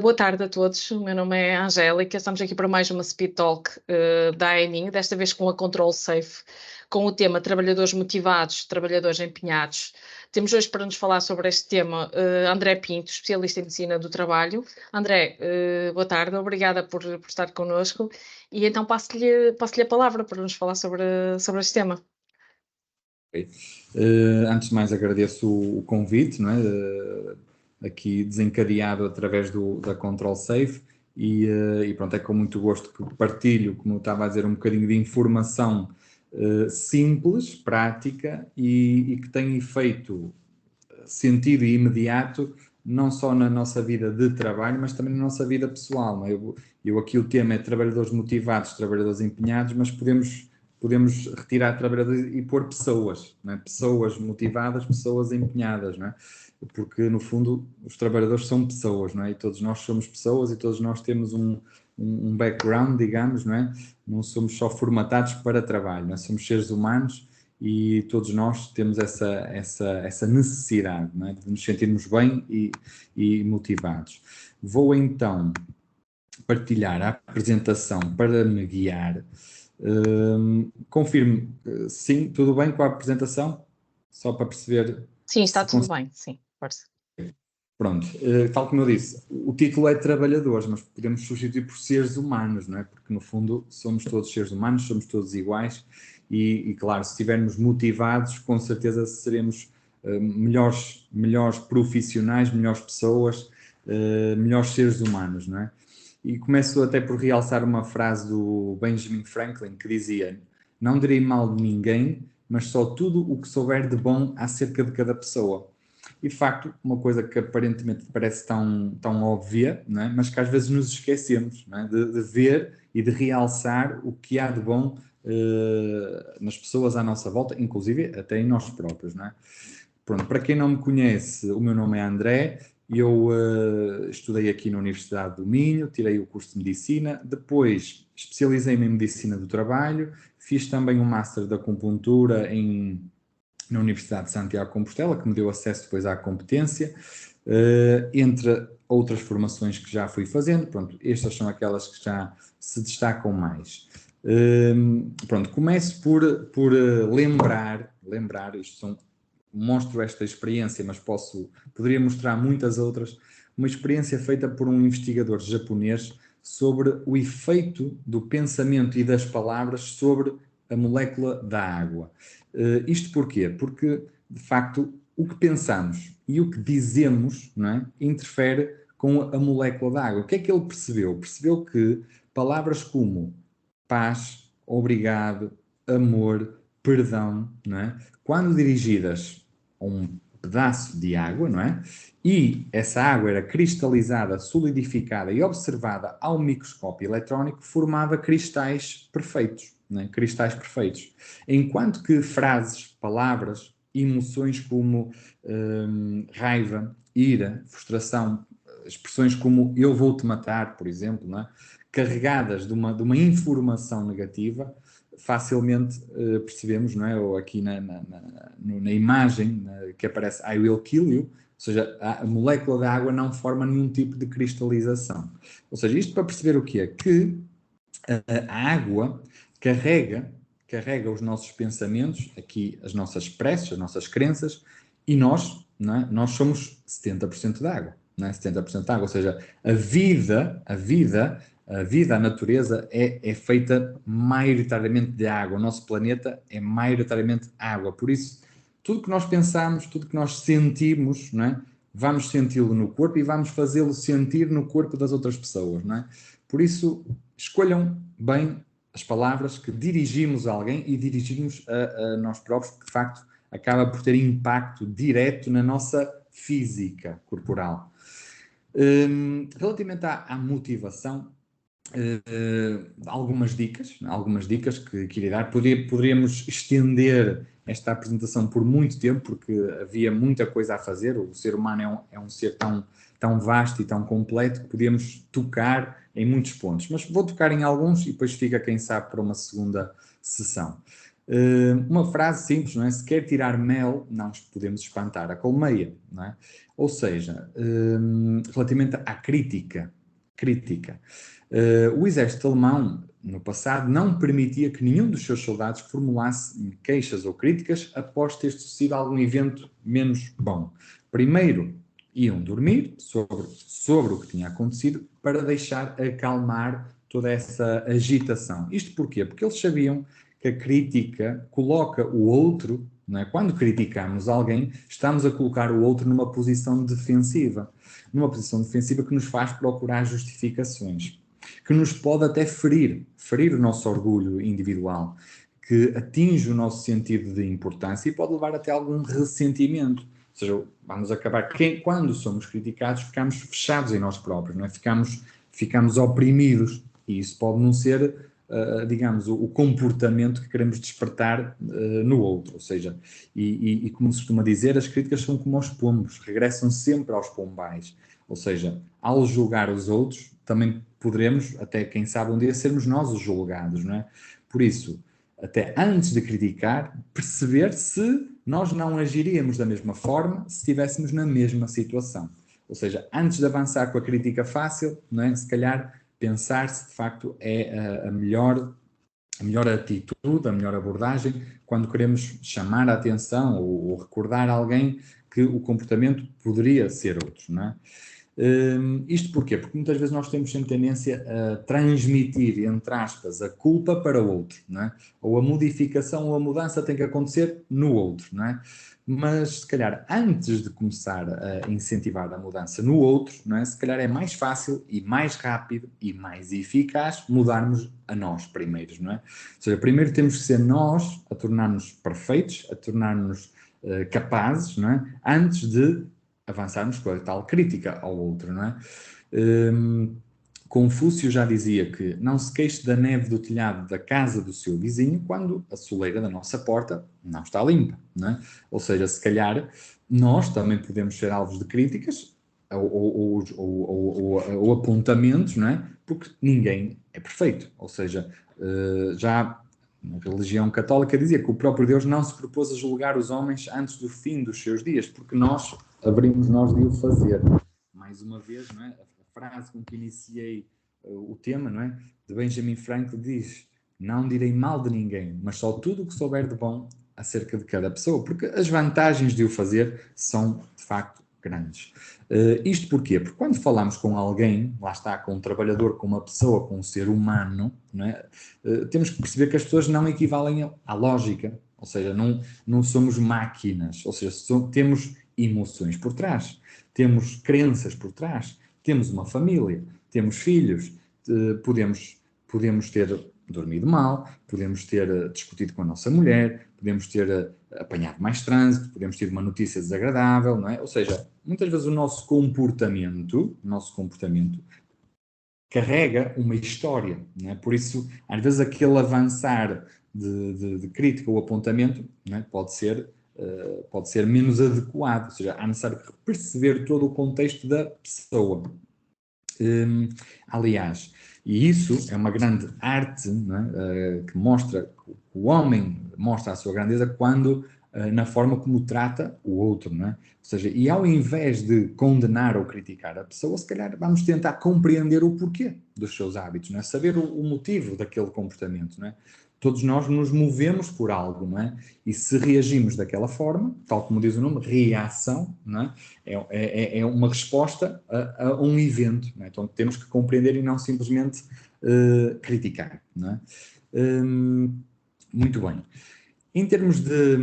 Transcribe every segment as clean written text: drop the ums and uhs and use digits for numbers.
Boa tarde a todos, o meu nome é Angélica, estamos aqui para mais uma Speed Talk da AENIN, desta vez com a Control Safe, com o tema Trabalhadores Motivados, Trabalhadores Empenhados. Temos hoje para nos falar sobre este tema André Pinto, especialista em Medicina do Trabalho. André, boa tarde, obrigada por estar connosco e então passo-lhe a palavra para nos falar sobre este tema. Okay. Antes de mais agradeço o convite, não é? Aqui desencadeado através da Control Safe e pronto, é com muito gosto que partilho, como eu estava a dizer, um bocadinho de informação simples, prática e que tem efeito sentido e imediato não só na nossa vida de trabalho, mas também na nossa vida pessoal, não é? Eu aqui o tema é trabalhadores motivados, trabalhadores empenhados, mas podemos retirar trabalhadores e pôr pessoas, não é? Pessoas motivadas, pessoas empenhadas, não é? Porque no fundo os trabalhadores são pessoas, não é? E todos nós somos pessoas e todos nós temos um background, digamos, não é? Não somos só formatados para trabalho, não é? Somos seres humanos e todos nós temos essa necessidade, não é? De nos sentirmos bem e motivados. Vou então partilhar a apresentação para me guiar. Confirme, sim, tudo bem com a apresentação? Só para perceber. Sim, está tudo bem, sim, força. Pronto, tal como eu disse, o título é Trabalhadores, mas podemos substituir por seres humanos, não é? Porque no fundo somos todos seres humanos, somos todos iguais e claro, se estivermos motivados, com certeza seremos melhores profissionais, melhores pessoas, melhores seres humanos, não é? E começo até por realçar uma frase do Benjamin Franklin que dizia: não direi mal de ninguém, mas só tudo o que souber de bom acerca de cada pessoa. E de facto, uma coisa que aparentemente parece tão óbvia, não é? Mas que às vezes nos esquecemos, não é? de ver e de realçar o que há de bom nas pessoas à nossa volta, inclusive até em nós próprios, não é? Pronto, para quem não me conhece, o meu nome é André, eu estudei aqui na Universidade do Minho, tirei o curso de Medicina, depois especializei-me em Medicina do Trabalho, fiz também um Master de Acupuntura na Universidade de Santiago de Compostela, que me deu acesso depois à competência, entre outras formações que já fui fazendo. Pronto, estas são aquelas que já se destacam mais. Pronto, começo por lembrar, mostro esta experiência, mas poderia mostrar muitas outras, uma experiência feita por um investigador japonês sobre o efeito do pensamento e das palavras sobre a molécula da água. Isto porquê? Porque, de facto, o que pensamos e o que dizemos, não é, interfere com a molécula da água. O que é que ele percebeu? Percebeu que palavras como paz, obrigado, amor, perdão, não é, quando dirigidas a um pedaço de água, não é? E essa água era cristalizada, solidificada e observada ao microscópio eletrónico, formava cristais perfeitos, não é? Cristais perfeitos. Enquanto que frases, palavras, emoções como raiva, ira, frustração, expressões como eu vou-te matar, por exemplo, não é? Carregadas de uma informação negativa, facilmente percebemos, não é? Ou aqui na imagem que aparece I will kill you, ou seja, a molécula da água não forma nenhum tipo de cristalização. Ou seja, isto para perceber o quê? Que a água carrega os nossos pensamentos, aqui as nossas preces, as nossas crenças, e nós, não é? Nós somos 70% de água, não é? 70% de água, ou seja, a vida, a natureza é feita maioritariamente de água. O nosso planeta é maioritariamente água. Por isso, tudo que nós pensamos, tudo que nós sentimos, não é? Vamos senti-lo no corpo e vamos fazê-lo sentir no corpo das outras pessoas, não é? Por isso, escolham bem as palavras que dirigimos a alguém e dirigimos a nós próprios, porque de facto acaba por ter impacto direto na nossa física corporal. Relativamente à motivação, algumas dicas que irei dar. Poderíamos estender esta apresentação por muito tempo, porque havia muita coisa a fazer. O ser humano é um ser tão vasto e tão completo que podíamos tocar em muitos pontos. Mas vou tocar em alguns e depois fica, quem sabe, para uma segunda sessão. Uma frase simples, não é? Se quer tirar mel, não podemos espantar a colmeia, não é? Ou seja, relativamente à crítica, o exército alemão, no passado, não permitia que nenhum dos seus soldados formulasse queixas ou críticas após ter sucedido algum evento menos bom. Primeiro, iam dormir sobre o que tinha acontecido para deixar acalmar toda essa agitação. Isto porquê? Porque eles sabiam que a crítica coloca o outro, não é? Quando criticamos alguém, estamos a colocar o outro numa posição defensiva que nos faz procurar justificações, que nos pode até ferir o nosso orgulho individual, que atinge o nosso sentido de importância e pode levar até algum ressentimento. Ou seja, vamos acabar, quando somos criticados, ficamos fechados em nós próprios, não é? Ficamos oprimidos, e isso pode não ser, digamos, o comportamento que queremos despertar no outro. Ou seja, e como se costuma dizer, as críticas são como os pombos, regressam sempre aos pombais. Ou seja, ao julgar os outros, também poderemos, até quem sabe um dia, sermos nós os julgados, não é? Por isso, até antes de criticar, perceber se nós não agiríamos da mesma forma se estivéssemos na mesma situação. Ou seja, antes de avançar com a crítica fácil, não é? Se calhar pensar se de facto é a melhor atitude, a melhor abordagem, quando queremos chamar a atenção ou recordar alguém que o comportamento poderia ser outro, não é? Isto porquê? Porque muitas vezes nós temos sempre tendência a transmitir, entre aspas, a culpa para o outro, não é? Ou a modificação ou a mudança tem que acontecer no outro, não é? Mas, se calhar, antes de começar a incentivar a mudança no outro, não é? Se calhar é mais fácil e mais rápido e mais eficaz mudarmos a nós primeiros, não é? Ou seja, primeiro temos que ser nós a tornar-nos perfeitos, a tornar-nos capazes, não é? Antes de avançarmos com a tal crítica ao outro, não é? Confúcio já dizia que não se queixe da neve do telhado da casa do seu vizinho quando a soleira da nossa porta não está limpa, não é? Ou seja, se calhar nós também podemos ser alvos de críticas ou apontamentos, não é? Porque ninguém é perfeito. Ou seja, já na religião católica dizia que o próprio Deus não se propôs a julgar os homens antes do fim dos seus dias, porque nós haveríamos nós de o fazer. Mais uma vez, não é? A frase com que iniciei o tema, não é? De Benjamin Franklin diz: não direi mal de ninguém, mas só tudo o que souber de bom acerca de cada pessoa, porque as vantagens de o fazer são, de facto, grandes. Isto porquê? Porque quando falamos com alguém, lá está, com um trabalhador, com uma pessoa, com um ser humano, não é? Temos que perceber que as pessoas não equivalem à lógica, ou seja, não somos máquinas, ou seja, temos emoções por trás, temos crenças por trás, temos uma família, temos filhos, podemos ter dormido mal, podemos ter discutido com a nossa mulher, podemos ter apanhado mais trânsito, podemos ter uma notícia desagradável, não é? Ou seja, muitas vezes o nosso comportamento carrega uma história, não é? Por isso, às vezes aquele avançar de crítica ou apontamento, não é? Pode ser menos adequado, ou seja, há necessário perceber todo o contexto da pessoa. Aliás, e isso é uma grande arte, não é? Que mostra, que o homem mostra a sua grandeza quando, na forma como trata o outro, não é? Ou seja, e ao invés de condenar ou criticar a pessoa, se calhar vamos tentar compreender o porquê dos seus hábitos, não é? Saber o motivo daquele comportamento, não é? Todos nós nos movemos por algo, não é? E se reagimos daquela forma, tal como diz o nome, reação, não é? É uma resposta a um evento, não é? Então temos que compreender e não simplesmente criticar, não é? Muito bem. Em termos de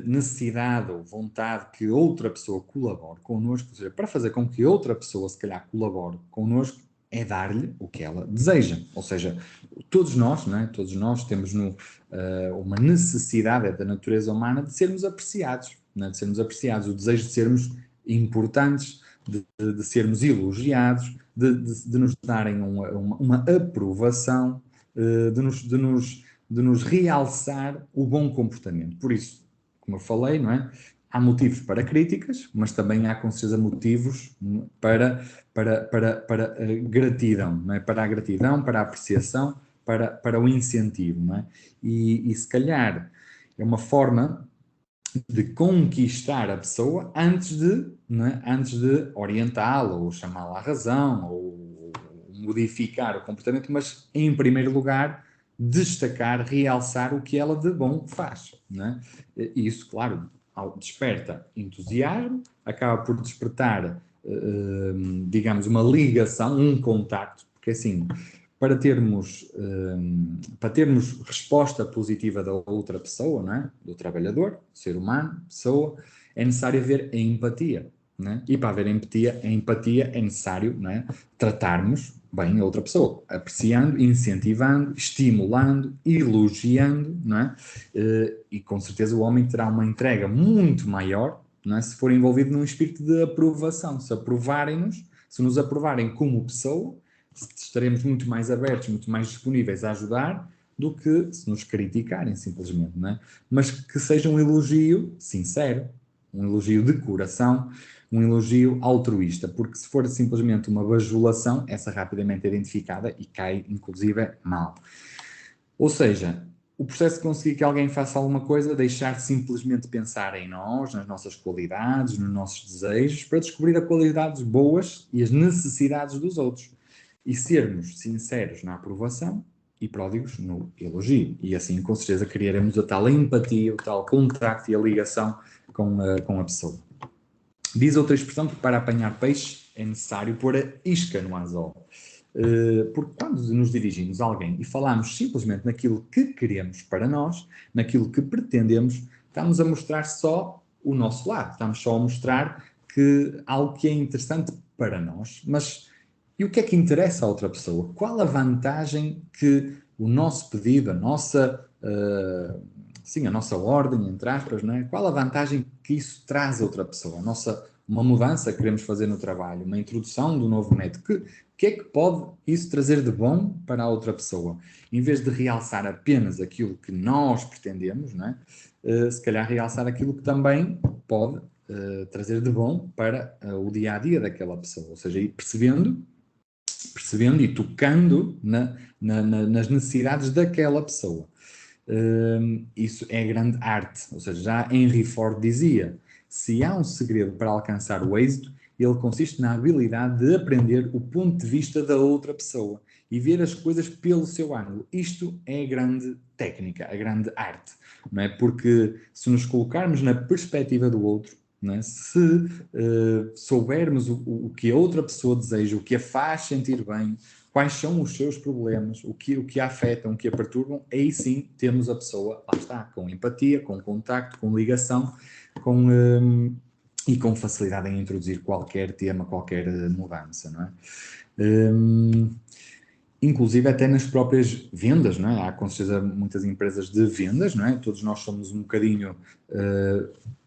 necessidade ou vontade que outra pessoa colabore connosco, ou seja, para fazer com que outra pessoa se calhar colabore connosco, é dar-lhe o que ela deseja. Ou seja, todos nós, não é? Todos nós temos uma necessidade da natureza humana de sermos apreciados, não é? De sermos apreciados, o desejo de sermos importantes, de sermos elogiados, de nos darem uma aprovação, de nos realçar o bom comportamento. Por isso, como eu falei, não é? Há motivos para críticas, mas também há com certeza motivos para a gratidão, não é? Para a gratidão, para a apreciação, para o incentivo, não é? E se calhar é uma forma de conquistar a pessoa antes de, né, antes de orientá-la ou chamá-la à razão ou modificar o comportamento, mas em primeiro lugar destacar, realçar o que ela de bom faz, né? E isso, claro, desperta entusiasmo, acaba por despertar, digamos, uma ligação, um contacto, porque assim, para termos resposta positiva da outra pessoa, não é? Do trabalhador, ser humano, pessoa, é necessário haver a empatia. Né? E para haver empatia é necessário, né, tratarmos bem a outra pessoa, apreciando, incentivando, estimulando, elogiando, não é? E com certeza o homem terá uma entrega muito maior, não é? Se for envolvido num espírito de aprovação. Se aprovarem-nos, se nos aprovarem como pessoa, estaremos muito mais abertos, muito mais disponíveis a ajudar do que se nos criticarem simplesmente, não é? Mas que seja um elogio sincero, um elogio de coração, um elogio altruísta, porque se for simplesmente uma bajulação, essa rapidamente é identificada e cai, inclusive, mal. Ou seja, o processo de conseguir que alguém faça alguma coisa, deixar de simplesmente pensar em nós, nas nossas qualidades, nos nossos desejos, para descobrir as qualidades boas e as necessidades dos outros. E sermos sinceros na aprovação e pródigos no elogio. E assim, com certeza, criaremos a tal empatia, o tal contacto e a ligação com a pessoa. Diz outra expressão que para apanhar peixe é necessário pôr a isca no anzol. Porque quando nos dirigimos a alguém e falamos simplesmente naquilo que queremos para nós, naquilo que pretendemos, estamos a mostrar só o nosso lado, estamos só a mostrar que algo que é interessante para nós, mas e o que é que interessa à outra pessoa? Qual a vantagem que o nosso pedido, a nossa ordem, entre aspas, não é? Qual a vantagem que isso traz a outra pessoa? Uma mudança que queremos fazer no trabalho, uma introdução do novo método. O que é que pode isso trazer de bom para a outra pessoa? Em vez de realçar apenas aquilo que nós pretendemos, não é? Se calhar realçar aquilo que também pode trazer de bom para o dia-a-dia daquela pessoa. Ou seja, ir percebendo e tocando nas necessidades daquela pessoa. Isso é grande arte. Ou seja, já Henry Ford dizia: se há um segredo para alcançar o êxito, ele consiste na habilidade de aprender o ponto de vista da outra pessoa e ver as coisas pelo seu ângulo. Isto é a grande técnica, a grande arte, não é? Porque se nos colocarmos na perspectiva do outro, não é? Se soubermos o que a outra pessoa deseja, o que a faz sentir bem, quais são os seus problemas, o que a afetam, o que a perturbam, aí sim temos a pessoa, lá está, com empatia, com contacto, com ligação, e com facilidade em introduzir qualquer tema, qualquer mudança, não é? Inclusive até nas próprias vendas, não é? Há com certeza muitas empresas de vendas, não é? Todos nós somos um bocadinho,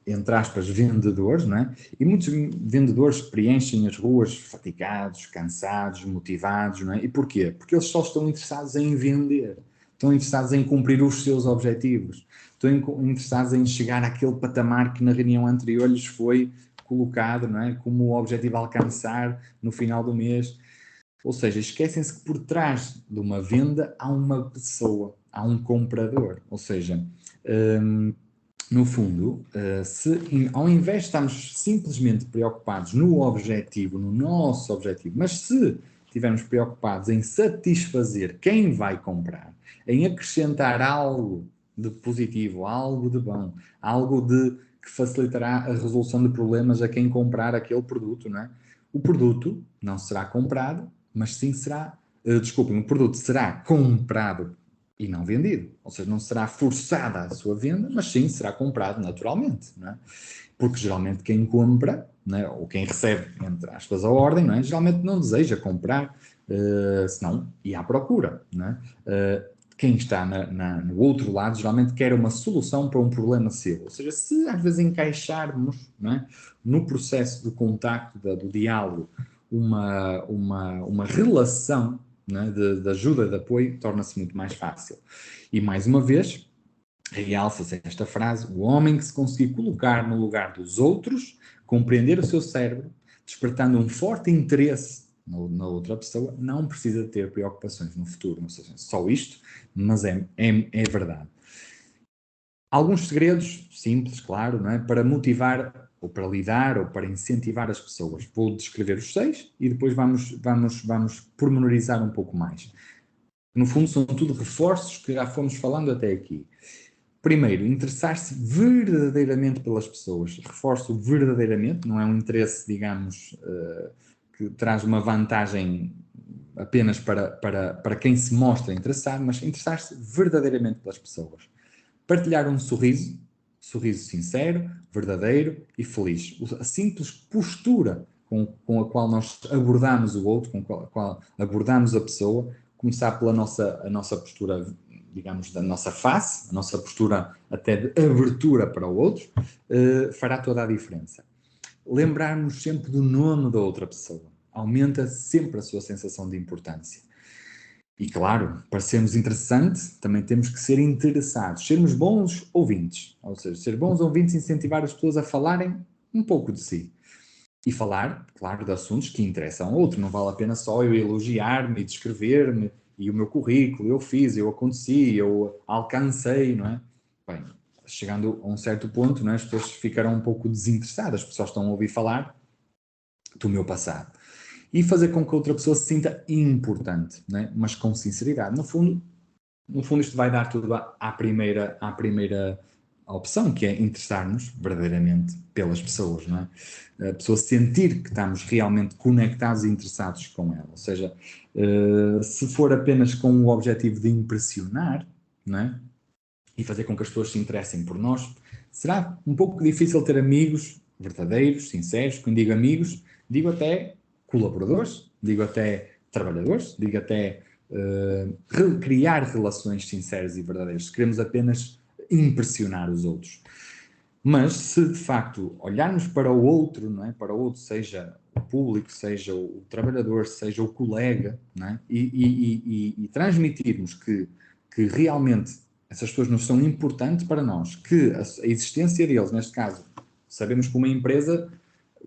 entre aspas, vendedores, não é? E muitos vendedores preenchem as ruas fatigados, cansados, motivados, não é? E porquê? Porque eles só estão interessados em vender, estão interessados em cumprir os seus objetivos, estão interessados em chegar àquele patamar que na reunião anterior lhes foi colocado, não é? Como o objetivo a alcançar no final do mês. Ou seja, esquecem-se que por trás de uma venda há uma pessoa, há um comprador. Ou seja, no fundo, ao invés de estarmos simplesmente preocupados no objetivo, no nosso objetivo, mas se estivermos preocupados em satisfazer quem vai comprar, em acrescentar algo de positivo, algo de bom, algo que facilitará a resolução de problemas a quem comprar aquele produto, não é? O produto não será comprado, mas sim será, o produto será comprado e não vendido. Ou seja, não será forçada a sua venda, mas sim será comprado naturalmente, não é? Porque geralmente quem compra, não é? Ou quem recebe, entre aspas, a ordem, não é? Geralmente não deseja comprar, senão ia à procura, não é? Quem está no outro lado geralmente quer uma solução para um problema seu. Ou seja, se às vezes encaixarmos, não é, no processo de contacto, do diálogo, uma relação, né, de ajuda, de apoio, torna-se muito mais fácil. E mais uma vez, realça-se esta frase: o homem que se conseguir colocar no lugar dos outros, compreender o seu cérebro, despertando um forte interesse na outra pessoa, não precisa ter preocupações no futuro. Não sei se é só isto, mas é verdade. alguns segredos simples, claro, não é? Para motivar ou para lidar ou para incentivar as pessoas. Vou descrever os 6 e depois vamos pormenorizar um pouco mais. No fundo, são tudo reforços que já fomos falando até aqui. Primeiro, interessar-se verdadeiramente pelas pessoas. Reforço verdadeiramente, não é um interesse, digamos, que traz uma vantagem apenas para quem se mostra interessado, mas interessar-se verdadeiramente pelas pessoas. Partilhar um sorriso sincero, verdadeiro e feliz. A simples postura com a qual nós abordamos o outro, com a qual abordamos a pessoa, começar pela a nossa postura, digamos, da nossa face, a nossa postura até de abertura para o outro, fará toda a diferença. Lembrarmos sempre do nome da outra pessoa. Aumenta sempre a sua sensação de importância. E claro, para sermos interessantes, também temos que ser interessados, sermos bons ouvintes. Ou seja, ser bons ouvintes e incentivar as pessoas a falarem um pouco de si. E falar, claro, de assuntos que interessam ao outro. Não vale a pena só eu elogiar-me e descrever-me e o meu currículo, eu fiz, eu aconteci, eu alcancei, não é? Bem, chegando a um certo ponto, não é? As pessoas ficarão um pouco desinteressadas, as pessoas estão a ouvir falar do meu passado. E fazer com que a outra pessoa se sinta importante, não é? Mas com sinceridade. No fundo, isto vai dar tudo à primeira opção, que é interessar-nos verdadeiramente pelas pessoas, não é? A pessoa sentir que estamos realmente conectados e interessados com ela. Ou seja, se for apenas com o objetivo de impressionar, não é? E fazer com que as pessoas se interessem por nós, será um pouco difícil ter amigos verdadeiros, sinceros. Quando digo amigos, digo até colaboradores, digo até trabalhadores, digo até criar relações sinceras e verdadeiras. Queremos apenas impressionar os outros. Mas se de facto olharmos para o outro, não é? Para o outro, seja o público, seja o trabalhador, seja o colega, não é? E transmitirmos que realmente essas pessoas nos são importantes para nós, que a existência deles, neste caso, sabemos que uma empresa,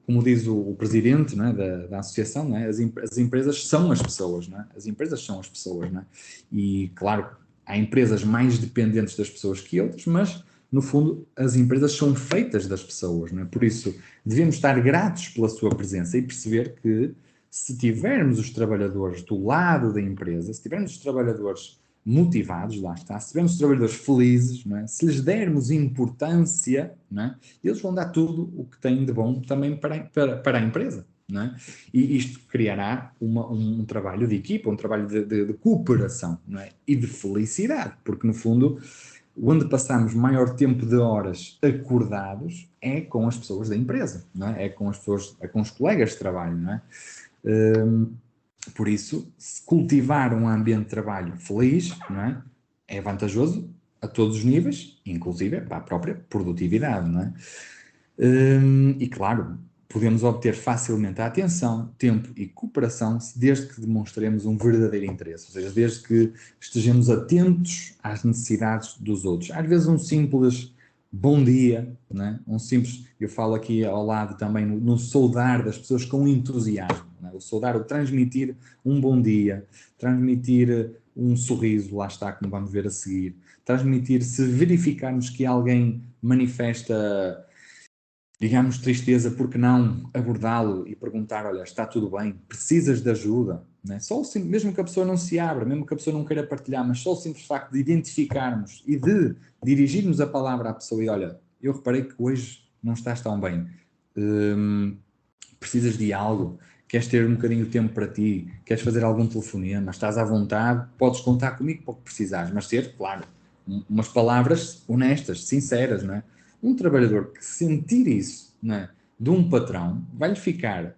como diz o presidente, não é, da associação, não é? As empresas são as pessoas, não é? As empresas são as pessoas, não é? E, claro, há empresas mais dependentes das pessoas que outras, mas, no fundo, as empresas são feitas das pessoas, não é? Por isso, devemos estar gratos pela sua presença e perceber que, se tivermos os trabalhadores do lado da empresa, se tivermos os trabalhadores motivados, lá está, se tivermos os trabalhadores felizes, não é? Se lhes dermos importância, não é? Eles vão dar tudo o que têm de bom também para a empresa, não é? E isto criará um trabalho de equipa, um trabalho de cooperação, não é? E de felicidade, porque no fundo, onde passamos maior tempo de horas acordados é com as pessoas da empresa, não é? É com as pessoas, é com os colegas de trabalho, não é? Por isso, cultivar um ambiente de trabalho feliz, não é? É vantajoso a todos os níveis, inclusive para a própria produtividade, não é? E claro, podemos obter facilmente a atenção, tempo e cooperação desde que demonstremos um verdadeiro interesse, ou seja, desde que estejamos atentos às necessidades dos outros. Às vezes um simples bom dia, né? Um simples, eu falo aqui ao lado também no saudar das pessoas com entusiasmo, né? O saudar, o transmitir um bom dia, transmitir um sorriso, lá está, como vamos ver a seguir, transmitir, se verificarmos que alguém manifesta, digamos, tristeza, por que não abordá-lo e perguntar, olha, está tudo bem, precisas de ajuda, né? Só o mesmo que a pessoa não se abra, mesmo que a pessoa não queira partilhar, mas só o simples facto de identificarmos e de dirigirmos a palavra à pessoa e, olha, eu reparei que hoje não estás tão bem, precisas de algo, queres ter um bocadinho de tempo para ti, queres fazer algum telefonema, estás à vontade, podes contar comigo para o que precisares, mas ter, claro, umas palavras honestas, sinceras, não é? Um trabalhador que sentir isso, não é, de um patrão, vai-lhe ficar,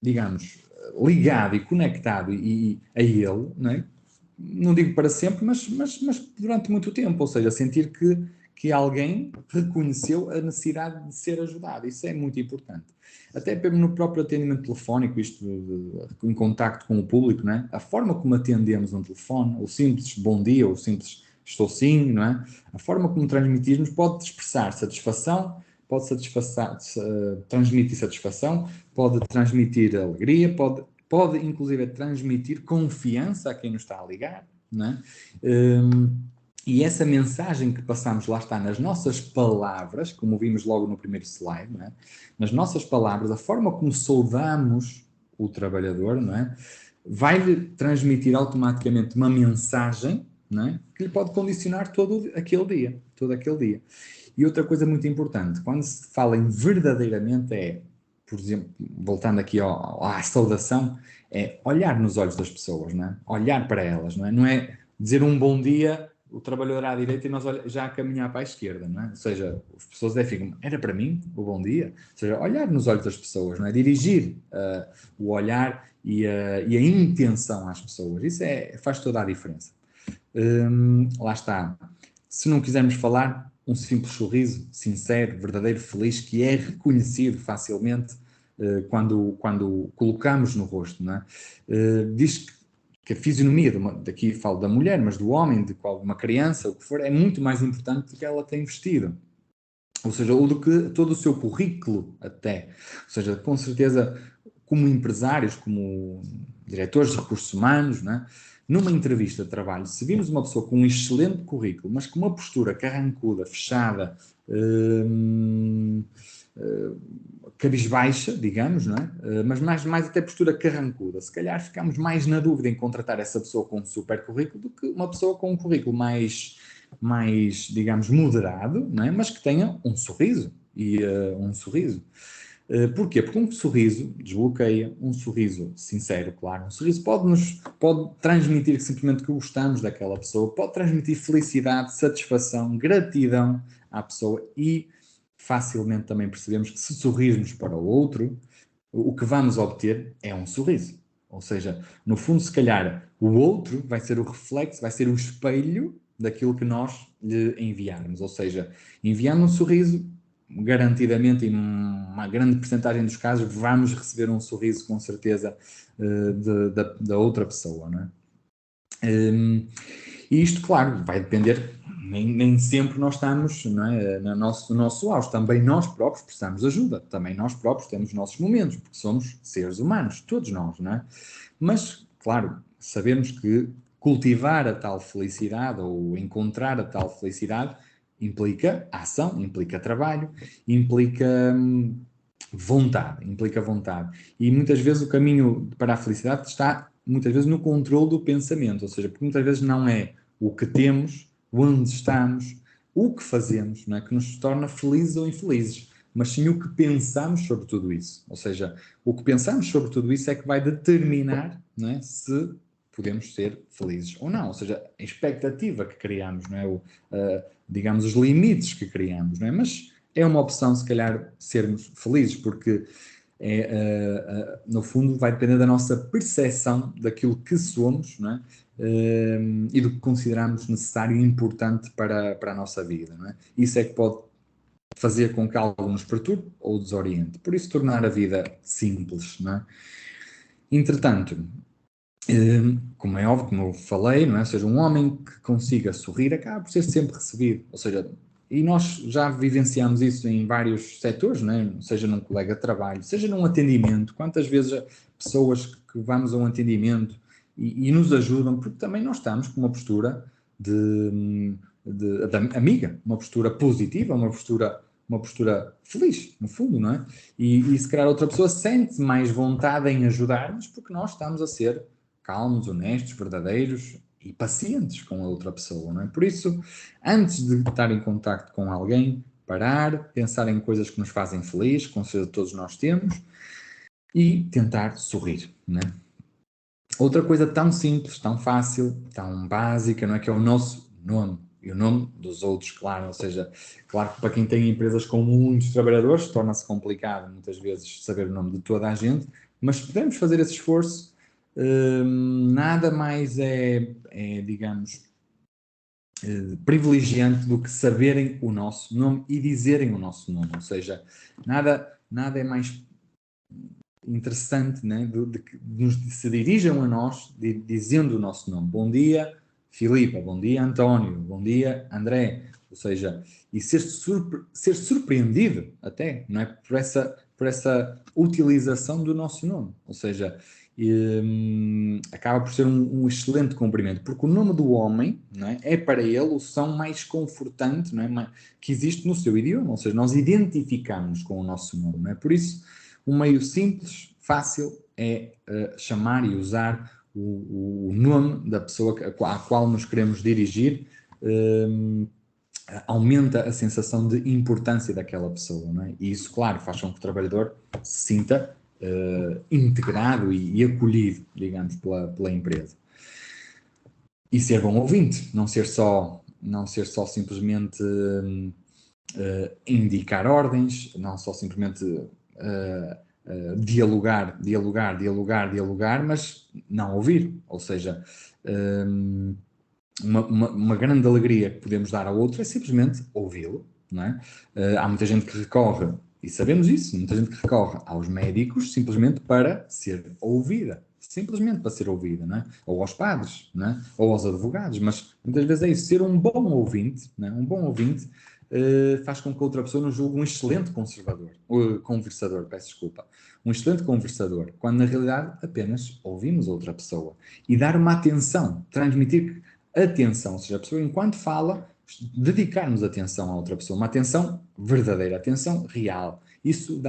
digamos, ligado e conectado a ele, não é? Não digo para sempre, mas durante muito tempo, ou seja, sentir que alguém reconheceu a necessidade de ser ajudado. Isso é muito importante. Até no próprio atendimento telefónico, isto em contacto com o público, não é? A forma como atendemos um telefone, o simples bom dia, o simples estou sim, não é? A forma como transmitirmos pode expressar satisfação, pode transmitir satisfação, pode transmitir alegria, pode inclusive transmitir confiança a quem nos está a ligar, não é? E essa mensagem que passamos, lá está, nas nossas palavras, como vimos logo no primeiro slide, não é? Nas nossas palavras, a forma como saudamos o trabalhador, não é? Vai-lhe transmitir automaticamente uma mensagem, não é? Que lhe pode condicionar todo aquele dia, todo aquele dia. E outra coisa muito importante, quando se fala em verdadeiramente é, por exemplo, voltando aqui à saudação, é olhar nos olhos das pessoas, não é? Olhar para elas, não é? Não é dizer um bom dia, o trabalhador à direita e nós já a caminhar para a esquerda, não é? Ou seja, as pessoas ficam, era para mim o bom dia? Ou seja, olhar nos olhos das pessoas, não é? Dirigir o olhar e a intenção às pessoas. Isso faz toda a diferença. Lá está. Se não quisermos falar, um simples sorriso, sincero, verdadeiro, feliz, que é reconhecido facilmente quando colocamos no rosto, não é? Diz que a fisionomia, daqui falo da mulher, mas do homem, de uma criança, o que for, é muito mais importante do que ela tem vestido. Ou seja, ou do que todo o seu currículo até. Ou seja, com certeza, como empresários, como diretores de recursos humanos, não é? Numa entrevista de trabalho, se vimos uma pessoa com um excelente currículo, mas com uma postura carrancuda, fechada, cabisbaixa, digamos, não é? Mas mais até postura carrancuda, se calhar ficamos mais na dúvida em contratar essa pessoa com um super currículo do que uma pessoa com um currículo mais digamos, moderado, não é? Mas que tenha um sorriso. Um sorriso. Porquê? Porque um sorriso desbloqueia, um sorriso sincero, claro, um sorriso pode transmitir simplesmente que gostamos daquela pessoa, pode transmitir felicidade, satisfação, gratidão à pessoa e facilmente também percebemos que se sorrirmos para o outro, o que vamos obter é um sorriso. Ou seja, no fundo, se calhar, o outro vai ser o reflexo, vai ser o espelho daquilo que nós lhe enviarmos. Ou seja, enviando um sorriso, garantidamente, em uma grande percentagem dos casos, vamos receber um sorriso, com certeza, da outra pessoa, não é? E isto, claro, vai depender, nem sempre nós estamos, não é, no nosso auge, também nós próprios precisamos de ajuda, também nós próprios temos nossos momentos, porque somos seres humanos, todos nós, não é? Mas, claro, sabemos que cultivar a tal felicidade ou encontrar a tal felicidade implica ação, implica trabalho, implica vontade. E muitas vezes o caminho para a felicidade está, muitas vezes, no controle do pensamento, ou seja, porque muitas vezes não é o que temos, onde estamos, o que fazemos, não é, que nos torna felizes ou infelizes, mas sim o que pensamos sobre tudo isso. Ou seja, o que pensamos sobre tudo isso é que vai determinar, não é, se podemos ser felizes ou não. Ou seja, a expectativa que criamos, não é, digamos, os limites que criamos, não é? Mas é uma opção, se calhar, sermos felizes, porque no fundo vai depender da nossa percepção daquilo que somos, não é? E do que consideramos necessário e importante para a nossa vida, não é? Isso é que pode fazer com que algo nos perturbe ou desoriente. Por isso, tornar a vida simples, não é? Entretanto, como é óbvio, como eu falei, não é? Ou seja, um homem que consiga sorrir acaba por ser sempre recebido, ou seja, e nós já vivenciamos isso em vários setores, não é? Seja num colega de trabalho, seja num atendimento, quantas vezes pessoas que vamos a um atendimento e nos ajudam, porque também nós estamos com uma postura de amiga, uma postura positiva, uma postura feliz, no fundo, não é? E se calhar outra pessoa sente mais vontade em ajudar-nos porque nós estamos a ser calmos, honestos, verdadeiros e pacientes com a outra pessoa, não é? Por isso, antes de estar em contacto com alguém, parar, pensar em coisas que nos fazem feliz, com certeza todos nós temos, e tentar sorrir, não é? Outra coisa tão simples, tão fácil, tão básica, não é? Que é o nosso nome. E o nome dos outros, claro. Ou seja, claro que para quem tem empresas com muitos trabalhadores, torna-se complicado muitas vezes saber o nome de toda a gente, mas podemos fazer esse esforço. Nada mais digamos, privilegiante do que saberem o nosso nome e dizerem o nosso nome. Ou seja, nada é mais interessante, né, de que se dirijam a nós dizendo o nosso nome. Bom dia, Filipa. Bom dia, António. Bom dia, André. Ou seja, e ser surpreendido até, não é, por essa utilização do nosso nome. Ou seja, acaba por ser um excelente cumprimento, porque o nome do homem, não é para ele o som mais confortante, não é, que existe no seu idioma, ou seja, nós identificamos com o nosso nome. Não é? Por isso, um meio simples, fácil, é chamar e usar o nome da pessoa à qual nos queremos dirigir, aumenta a sensação de importância daquela pessoa, não é? E isso, claro, faz com que o trabalhador se sinta integrado e acolhido, digamos, pela empresa. E ser bom ouvinte, não ser só simplesmente indicar ordens, não só simplesmente dialogar, mas não ouvir. Ou seja, uma grande alegria que podemos dar ao outro é simplesmente ouvi-lo, não é? Há muita gente que recorre, e sabemos isso, muita gente que recorre aos médicos simplesmente para ser ouvida, simplesmente para ser ouvida, não é? Ou aos padres, não é? Ou aos advogados, mas muitas vezes é isso, ser um bom ouvinte, não é? Um bom ouvinte faz com que outra pessoa nos julgue um excelente conversador, peço desculpa, um excelente conversador, quando na realidade apenas ouvimos outra pessoa. E dar uma atenção, transmitir atenção, ou seja, a pessoa enquanto fala, dedicarmos atenção a outra pessoa, uma atenção verdadeira, atenção real. Isso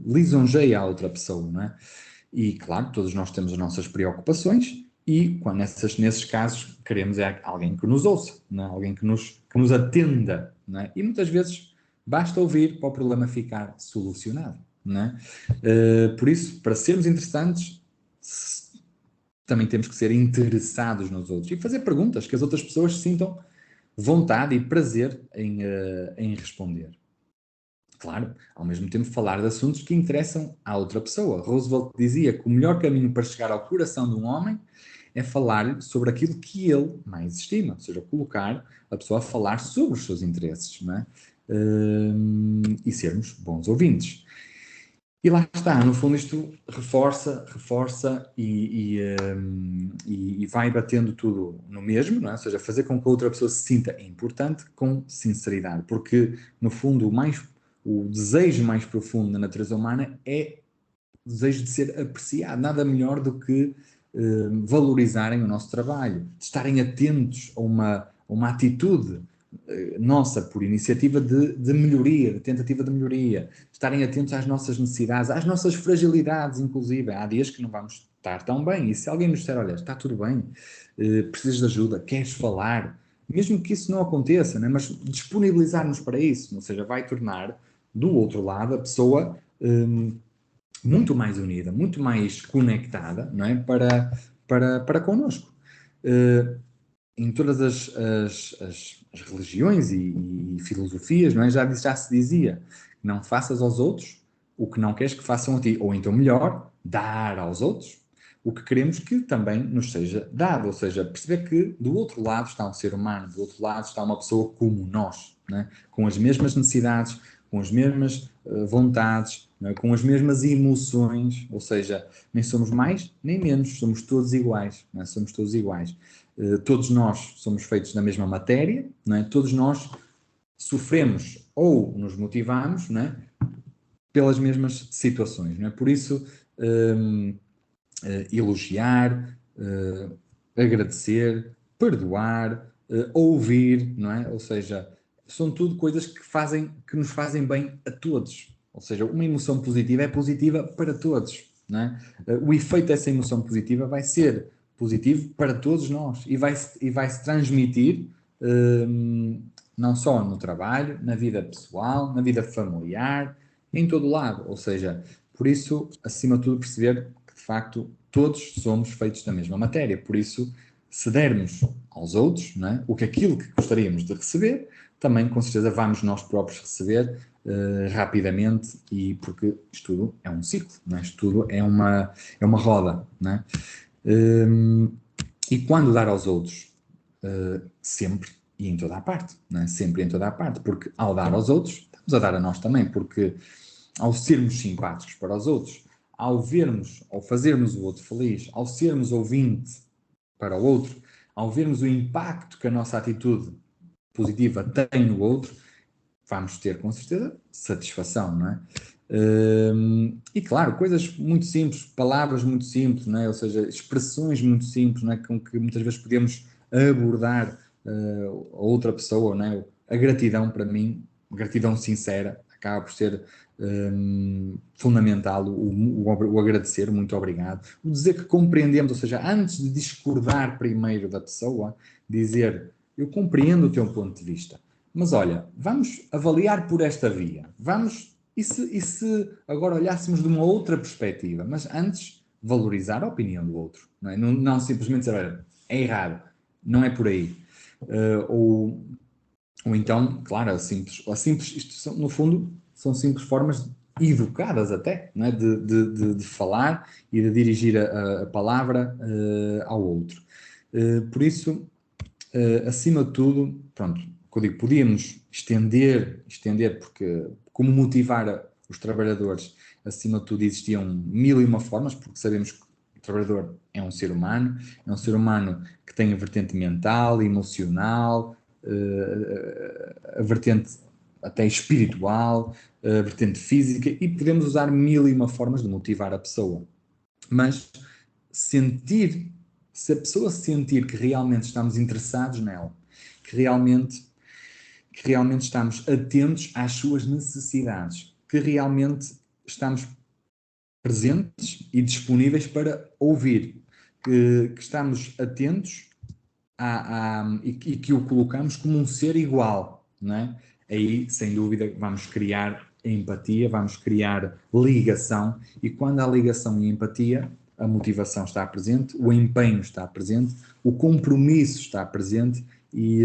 lisonjeia a outra pessoa, não é? E claro, todos nós temos as nossas preocupações e nesses casos queremos alguém que nos ouça, não é? Alguém que nos atenda, não é? E muitas vezes basta ouvir para o problema ficar solucionado, não é? Por isso, para sermos interessantes, também temos que ser interessados nos outros e fazer perguntas que as outras pessoas sintam vontade e prazer em responder. Claro, ao mesmo tempo falar de assuntos que interessam à outra pessoa. Roosevelt dizia que o melhor caminho para chegar ao coração de um homem é falar sobre aquilo que ele mais estima, ou seja, colocar a pessoa a falar sobre os seus interesses, não é? E sermos bons ouvintes. E lá está, no fundo isto reforça e vai batendo tudo no mesmo, não é? Ou seja, fazer com que a outra pessoa se sinta importante com sinceridade, porque no fundo o desejo mais profundo da natureza humana é o desejo de ser apreciado, nada melhor do que valorizarem o nosso trabalho, de estarem atentos a uma atitude nossa por iniciativa de melhoria, de tentativa de melhoria, estarem atentos às nossas necessidades, às nossas fragilidades, inclusive. Há dias que não vamos estar tão bem, e se alguém nos disser, olha, está tudo bem, precisas de ajuda, queres falar, mesmo que isso não aconteça, né? Mas disponibilizar-nos para isso, ou seja, vai tornar do outro lado a pessoa muito mais unida, muito mais conectada, não é? para connosco. Em todas as religiões e filosofias, não é? Já se dizia, não faças aos outros o que não queres que façam a ti, ou então melhor, dar aos outros o que queremos que também nos seja dado, ou seja, perceber que do outro lado está um ser humano, do outro lado está uma pessoa como nós, não é? Com as mesmas necessidades, com as mesmas vontades, não é? Com as mesmas emoções, ou seja, nem somos mais nem menos, somos todos iguais, não é? Somos todos iguais. Todos nós somos feitos da mesma matéria, não é? Todos nós sofremos ou nos motivamos, não é? Pelas mesmas situações, não é? Por isso, elogiar, agradecer, perdoar, ouvir, não é? Ou seja, são tudo coisas que nos fazem bem a todos. Ou seja, uma emoção positiva é positiva para todos, não é? O efeito dessa emoção positiva vai ser positivo para todos nós e vai-se transmitir não só no trabalho, na vida pessoal, na vida familiar, em todo lado. Ou seja, por isso, acima de tudo, perceber que, de facto, todos somos feitos da mesma matéria. Por isso, se dermos aos outros, não é, aquilo que gostaríamos de receber, também, com certeza, vamos nós próprios receber rapidamente, e porque isto tudo é um ciclo, não é? Isto tudo é uma roda, não é? E quando dar aos outros? Sempre e em toda a parte, não é? Sempre e em toda a parte, porque ao dar aos outros, estamos a dar a nós também, porque ao sermos simpáticos para os outros, ao fazermos o outro feliz, ao sermos ouvinte para o outro, ao vermos o impacto que a nossa atitude positiva tem no outro, vamos ter com certeza satisfação, não é? E claro, coisas muito simples, palavras muito simples, não é? Ou seja, expressões muito simples, não é? Com que muitas vezes podemos abordar a outra pessoa, não é? A gratidão, para mim, gratidão sincera, acaba por ser fundamental, o agradecer, muito obrigado, o dizer que compreendemos, ou seja, antes de discordar primeiro da pessoa, dizer, eu compreendo o teu ponto de vista, mas olha, vamos avaliar por esta via, e se agora olhássemos de uma outra perspectiva, mas antes valorizar a opinião do outro, não é? Não simplesmente dizer, olha, é errado, não é por aí. Ou então, claro, isto no fundo são simples formas educadas até, não é? de falar e de dirigir a palavra ao outro. Por isso, acima de tudo, pronto, como eu digo, podíamos estender, porque como motivar os trabalhadores, acima de tudo existiam 1001 formas, porque sabemos que o trabalhador é um ser humano que tem a vertente mental, emocional, a vertente até espiritual, a vertente física, e podemos usar 1001 formas de motivar a pessoa. Mas se a pessoa sentir que realmente estamos interessados nela, que realmente estamos atentos às suas necessidades, que realmente estamos presentes e disponíveis para ouvir, que estamos atentos e que o colocamos como um ser igual, não é? Aí, sem dúvida, vamos criar empatia, vamos criar ligação, e quando há ligação e empatia, a motivação está presente, o empenho está presente, o compromisso está presente e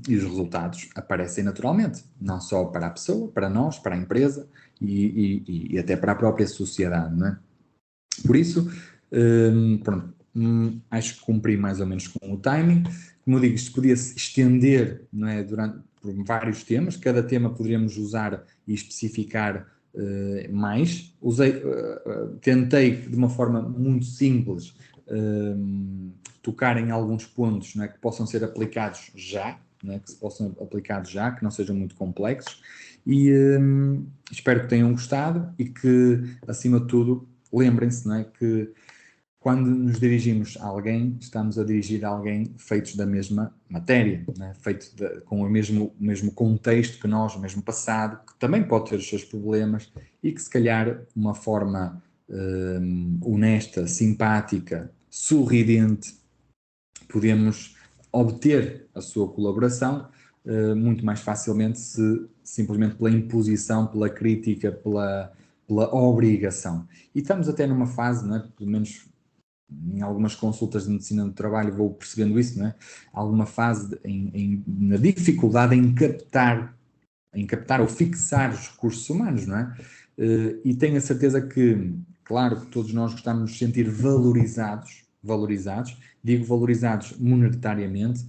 os resultados aparecem naturalmente, não só para a pessoa, para nós, para a empresa e até para a própria sociedade, não é? Por isso, pronto, acho que cumpri mais ou menos com o timing. Como eu digo, isto podia-se estender, não é, por vários temas, cada tema poderíamos usar e especificar mais. Tentei de uma forma muito simples tocar em alguns pontos, não é, que possam ser aplicados já, não é, que não sejam muito complexos, e espero que tenham gostado e que, acima de tudo, lembrem-se, não é, que quando nos dirigimos a alguém, estamos a dirigir a alguém feitos da mesma matéria, né? Com o mesmo contexto que nós, o mesmo passado, que também pode ter os seus problemas e que, se calhar, uma forma honesta, simpática, sorridente, podemos obter a sua colaboração muito mais facilmente se simplesmente pela imposição, pela crítica, pela obrigação. E estamos até numa fase, não é? Pelo menos em algumas consultas de medicina do trabalho vou percebendo isso, não é? Alguma fase na dificuldade em captar ou fixar os recursos humanos, não é? E tenho a certeza que, claro que todos nós gostamos de nos sentir valorizados, digo valorizados monetariamente,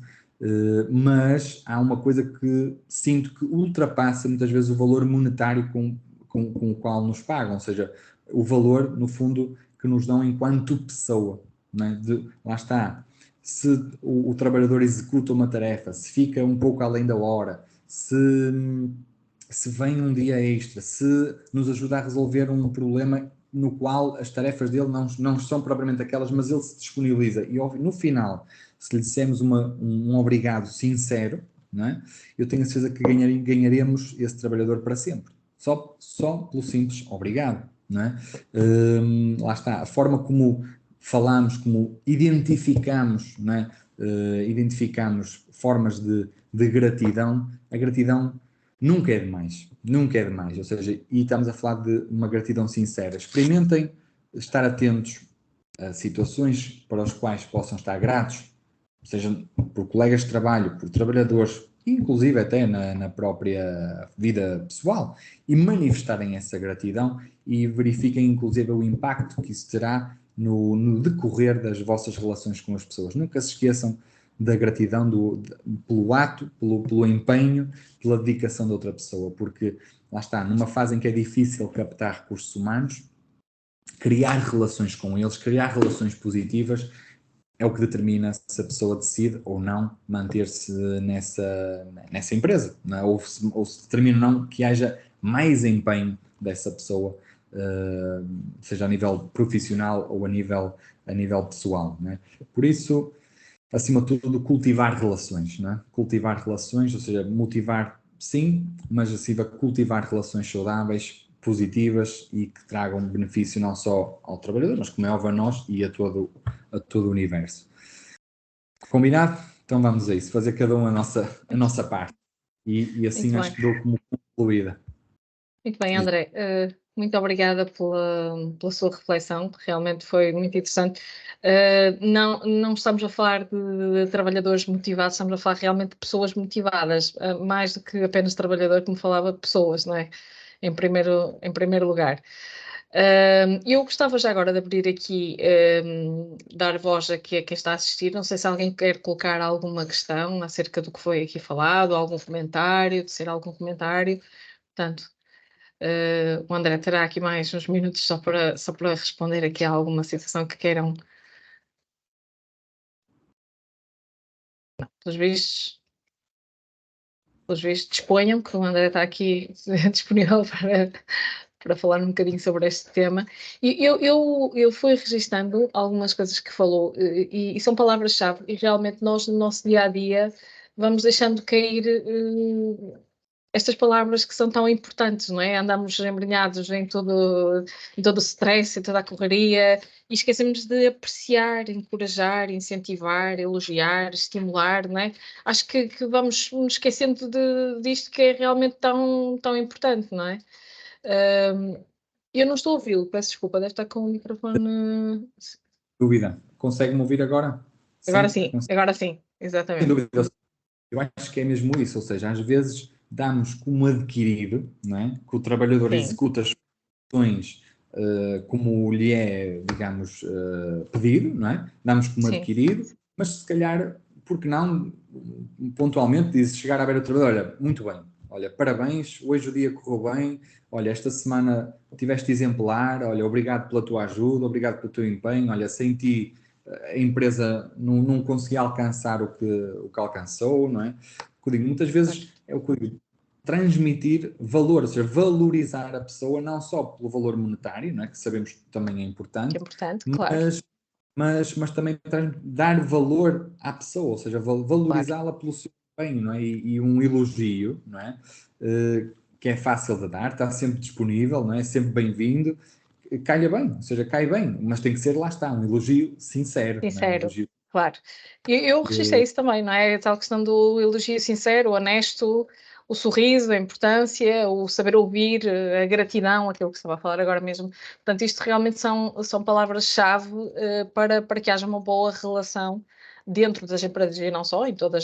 mas há uma coisa que sinto que ultrapassa muitas vezes o valor monetário com o qual nos pagam, ou seja, o valor, no fundo, que nos dão enquanto pessoa, não é? Lá está, se o trabalhador executa uma tarefa, se fica um pouco além da hora, se vem um dia extra, se nos ajuda a resolver um problema no qual as tarefas dele não são propriamente aquelas, mas ele se disponibiliza, e no final, se lhe dissermos um obrigado sincero, não é? Eu tenho a certeza que ganharemos esse trabalhador para sempre, só pelo simples obrigado, não é? Lá está, a forma como falamos, como identificamos, não é? Identificamos formas de gratidão. A gratidão nunca é demais, ou seja, e estamos a falar de uma gratidão sincera. Experimentem estar atentos a situações para as quais possam estar gratos, seja por colegas de trabalho, por trabalhadores, inclusive até na própria vida pessoal, e manifestarem essa gratidão e verifiquem inclusive o impacto que isso terá no decorrer das vossas relações com as pessoas. Nunca se esqueçam da gratidão pelo ato, pelo empenho, pela dedicação de outra pessoa, porque lá está, numa fase em que é difícil captar recursos humanos, criar relações com eles, criar relações positivas, é o que determina se a pessoa decide ou não manter-se nessa empresa, não é? ou se determina ou não que haja mais empenho dessa pessoa, seja a nível profissional ou a nível pessoal, não é? Por isso, acima de tudo, cultivar relações, não é? Cultivar relações, ou seja, motivar sim, mas acima de cultivar relações saudáveis, positivas e que tragam benefício não só ao trabalhador, mas como é óbvio a nós e a todo o universo. Combinado? Então vamos a isso, fazer cada um a nossa parte. E assim Muito acho bem. que dou como concluída. Muito bem, André. Muito obrigada pela sua reflexão, que realmente foi muito interessante. Não estamos a falar de trabalhadores motivados, estamos a falar realmente de pessoas motivadas, mais do que apenas trabalhador, como falava, pessoas, não é? Em primeiro lugar. Eu gostava já agora de abrir aqui, dar voz aqui a quem está a assistir. Não sei se alguém quer colocar alguma questão acerca do que foi aqui falado, algum comentário, tecer algum comentário. Portanto, o André terá aqui mais uns minutos só para responder aqui a alguma situação que queiram. Não, pelos vistos, disponham, que o André está aqui disponível para falar um bocadinho sobre este tema. E eu fui registando algumas coisas que falou, e são palavras-chave, e realmente nós, no nosso dia-a-dia, vamos deixando cair estas palavras que são tão importantes, não é? Andamos embrenhados em todo o stress, em toda a correria, e esquecemos de apreciar, encorajar, incentivar, elogiar, estimular, não é? Acho que vamos nos esquecendo disto que é realmente tão importante, não é? Eu não estou a ouvi-lo, peço desculpa, deve estar com o microfone. Dúvida. Consegue-me ouvir agora? Agora Sim? sim, agora sim, Sem exatamente. dúvida. Eu acho que é mesmo isso, ou seja, às vezes damos como adquirido, não é? Que o trabalhador Sim, executa as funções como lhe é, digamos, pedido, não é? Damos como sim, adquirido, mas se calhar, porque não, pontualmente, diz chegar à beira do trabalhador, olha, muito bem, olha, parabéns, hoje o dia correu bem, olha, esta semana tiveste exemplar, olha, obrigado pela tua ajuda, obrigado pelo teu empenho, olha, sem ti a empresa não conseguia alcançar o que alcançou, não é? O que eu digo, muitas vezes é o que eu digo, transmitir valor, ou seja, valorizar a pessoa não só pelo valor monetário, não é? Que sabemos que também é que é importante, importante, claro, mas também dar valor à pessoa, ou seja, claro. valorizá-la pelo seu empenho, não é? E um elogio, não é? Que é fácil de dar, está sempre disponível, não é? Sempre bem-vindo, calha bem, ou seja, cai bem, mas tem que ser, lá está, um elogio sincero, não é? Um Sincero, elogio. claro. Eu registrei isso também, não é? A tal questão do elogio sincero, honesto, o sorriso, a importância, o saber ouvir, a gratidão, aquilo que estava a falar agora mesmo. Portanto, isto realmente são palavras-chave para que haja uma boa relação dentro das empresas e não só, em todo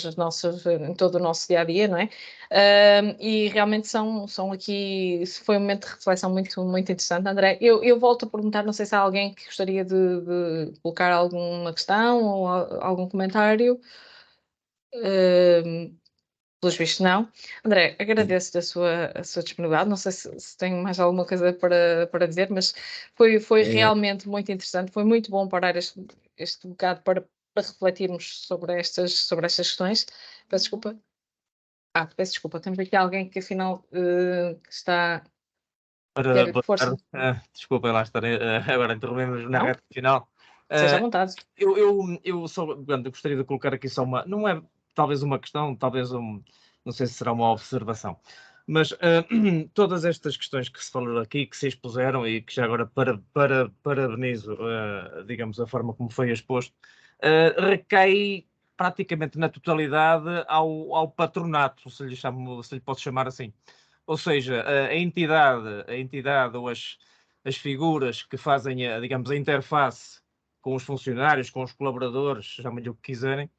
o nosso dia-a-dia, não é? E realmente são aqui, foi um momento de reflexão muito interessante, André. Eu volto a perguntar, não sei se há alguém que gostaria de colocar alguma questão ou algum comentário. Pelos vistos, não. André, agradeço a sua disponibilidade. Não sei se tenho mais alguma coisa para dizer, mas foi É, realmente muito interessante. Foi muito bom parar este bocado para refletirmos sobre estas questões. Peço desculpa. Peço desculpa. Temos aqui alguém que afinal que está. Quer Boa força? tarde. Desculpem lá estar agora interrompemos na Não? reta final. Seja à Ah, vontade. eu só, portanto, eu gostaria de colocar aqui só não é talvez uma questão, talvez não sei se será uma observação, mas todas estas questões que se falaram aqui, que se expuseram e que já agora parabenizo, digamos, a forma como foi exposto, recai praticamente na totalidade ao patronato, se lhe posso chamar assim. Ou seja, a entidade ou as figuras que fazem, digamos, a interface com os funcionários, com os colaboradores, chamem-lhe o que quiserem,